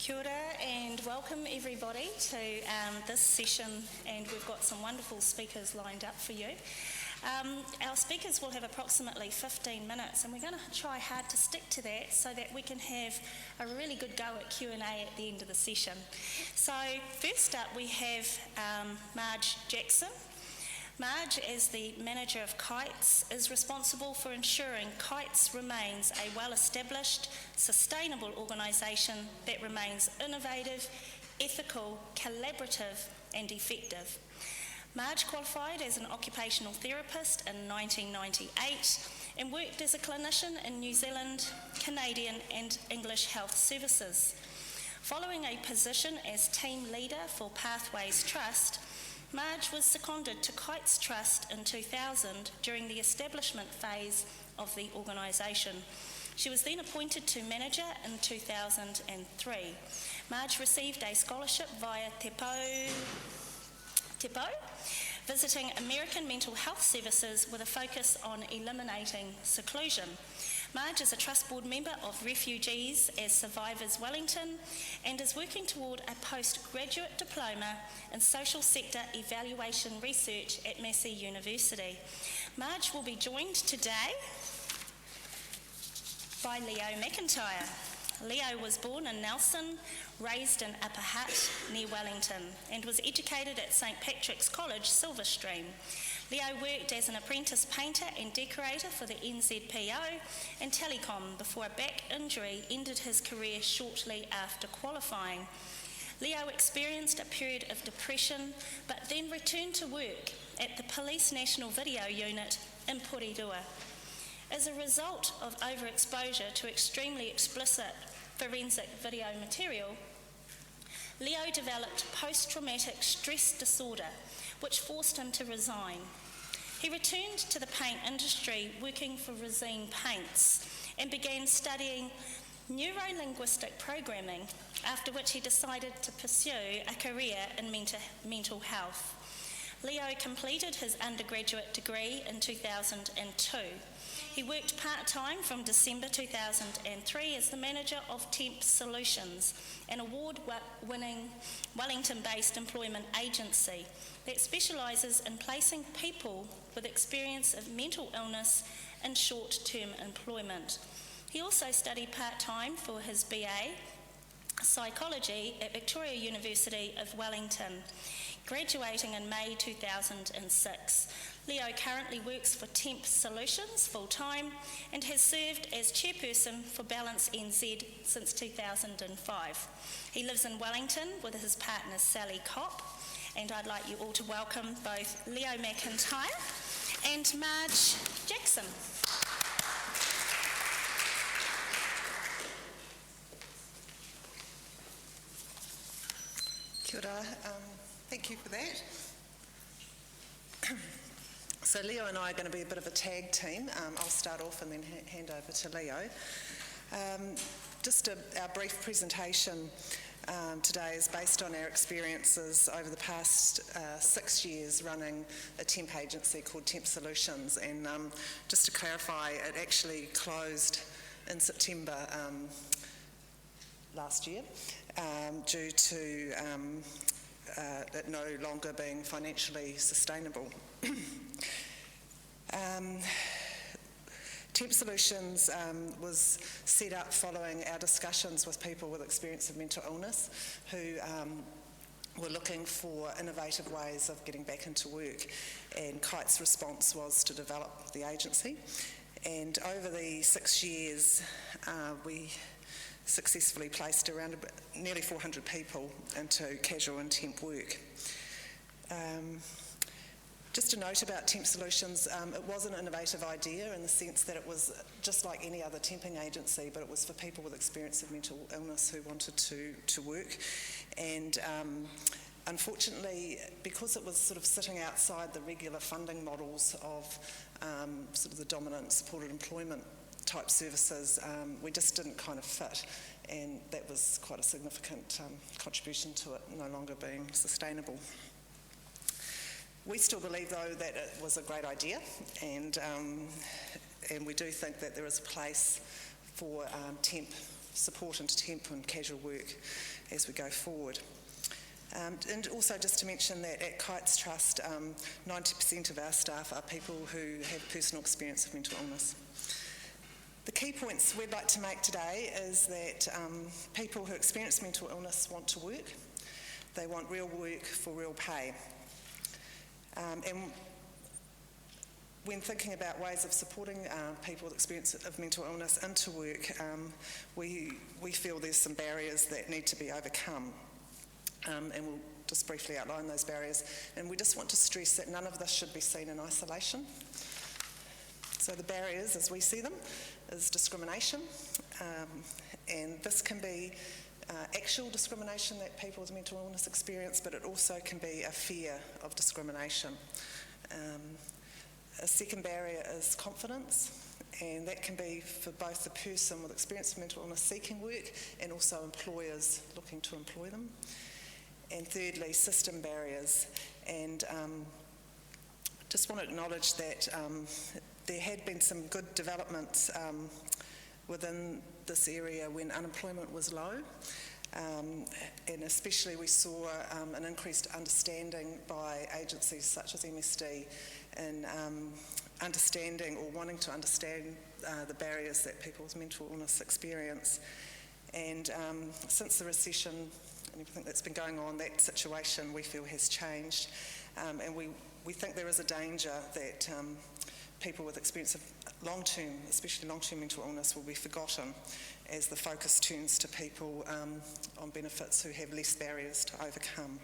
Kia ora and welcome everybody to this session, and we've got some wonderful speakers lined up for you. Our speakers will have approximately 15 minutes, and we're going to try hard to stick to that so that we can have a really good go at Q&A at the end of the session. So first up we have Marge Jackson. Marge, as the manager of Kites, is responsible for ensuring Kites remains a well-established, sustainable organisation that remains innovative, ethical, collaborative and effective. Marge qualified as an occupational therapist in 1998 and worked as a clinician in New Zealand, Canadian and English health services. Following a position as team leader for Pathways Trust, Marge was seconded to Kites Trust in 2000 during the establishment phase of the organisation. She was then appointed to manager in 2003. Marge received a scholarship via Tepo, visiting American mental health services with a focus on eliminating seclusion. Marge is a Trust Board member of Refugees as Survivors Wellington and is working toward a postgraduate diploma in social sector evaluation research at Massey University. Marge will be joined today by Leo McIntyre. Leo was born in Nelson, raised in Upper Hutt near Wellington, and was educated at St Patrick's College, Silverstream. Leo worked as an apprentice painter and decorator for the NZPO and Telecom before a back injury ended his career shortly after qualifying. Leo experienced a period of depression but then returned to work at the Police National Video Unit in Porirua. As a result of overexposure to extremely explicit forensic video material, Leo developed post-traumatic stress disorder, which forced him to resign. He returned to the paint industry working for Resine Paints and began studying neuro-linguistic programming, after which he decided to pursue a career in mental health. Leo completed his undergraduate degree in 2002. He worked part-time from December 2003 as the manager of Temp Solutions, an award-winning Wellington-based employment agency that specialises in placing people with experience of mental illness in short-term employment. He also studied part-time for his BA Psychology at Victoria University of Wellington, graduating in May 2006. Leo currently works for Temp Solutions full-time and has served as chairperson for Balance NZ since 2005. He lives in Wellington with his partner Sally Kopp, and I'd like you all to welcome both Leo McIntyre and Marge Jackson. Kia ora. Thank you for that. So Leo and I are going to be a bit of a tag team. I'll start off and then hand over to Leo. Our brief presentation today is based on our experiences over the past 6 years running a temp agency called Temp Solutions. And just to clarify, it actually closed in September last year due to it no longer being financially sustainable. Temp Solutions was set up following our discussions with people with experience of mental illness who were looking for innovative ways of getting back into work, and Kite's response was to develop the agency. And over the 6 years we successfully placed around nearly 400 people into casual and temp work. Just a note about Temp Solutions, it was an innovative idea in the sense that it was just like any other temping agency, but it was for people with experience of mental illness who wanted to work. And unfortunately, because it was sort of sitting outside the regular funding models of sort of the dominant supported employment type services, we just didn't kind of fit, and that was quite a significant contribution to it no longer being sustainable. We still believe, though, that it was a great idea, and we do think that there is a place for temp support into temp and casual work as we go forward. And also just to mention that at Kites Trust, 90% of our staff are people who have personal experience of mental illness. The key points we'd like to make today is that people who experience mental illness want to work. They want real work for real pay. And when thinking about ways of supporting people with experience of mental illness into work, we feel there's some barriers that need to be overcome. And we'll just briefly outline those barriers. And we just want to stress that none of this should be seen in isolation. So the barriers, as we see them, is discrimination. And this can be actual discrimination that people with mental illness experience, but it also can be a fear of discrimination. A second barrier is confidence, and that can be for both the person with experience of mental illness seeking work and also employers looking to employ them. And thirdly, system barriers. And just want to acknowledge that there had been some good developments within this area when unemployment was low. And especially we saw an increased understanding by agencies such as MSD in understanding or wanting to understand the barriers that people with mental illness experience. And since the recession and everything that's been going on, that situation we feel has changed. And we think there is a danger that people with experience of long-term, especially long-term mental illness, will be forgotten as the focus turns to people on benefits who have less barriers to overcome.